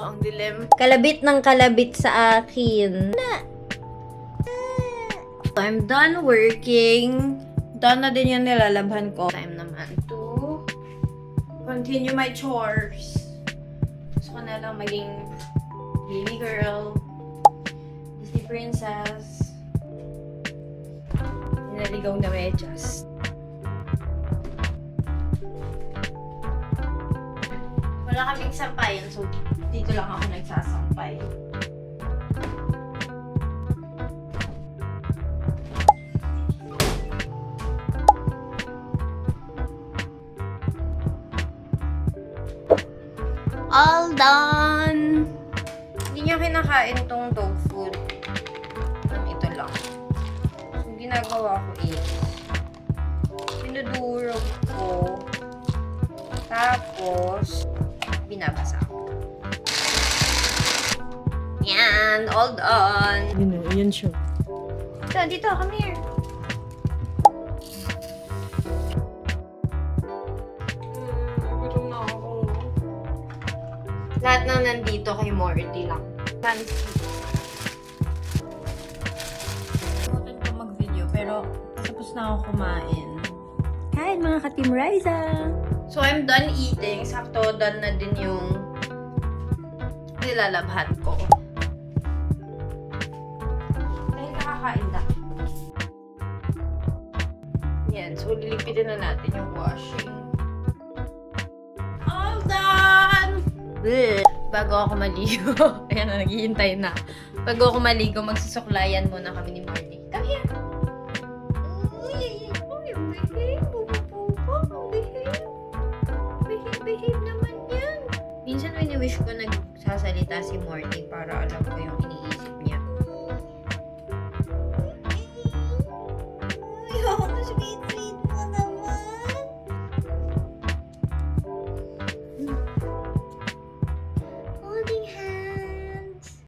ang dilim. Kalabit ng kalabit sa akin. I'm done working. Done na din yung nilalabhan ko. Time naman to continue my chores. Gusto ko na lang maging baby girl, Disney princess, naligaw na medyas. Wala kaming sampayan, so dito lang ako nagsasampay. All done! Hindi niya kinakain tong dog food. Ito lang. So, ginagawa ko is, dinudurog ko. Tapos, binabasa ko. Yan! All done! Yun siya. Dito, come here. Gutom na ako. Lahat na nandito kay Morty lang. Fancy. Nakalimutan ko mag-video, pero tapos na ako kumain. Kain mga ka-Team Riza! So, I'm done eating. Sakto, done na din yung nilalabhan ko. Dahil nakakain na. Yan. So, lilipitin na natin yung washing. All done! Bleh. Bago ako maligo. Ayan na, naghihintay na. Bago ako maligo, magsusuklayan muna kami ni Marty. Come here! Uy, behave. Behave naman yan. Minsan wini-wish ko nagsasalita si Morty para alam ko yung iniisip niya. Ay, ako na sweet.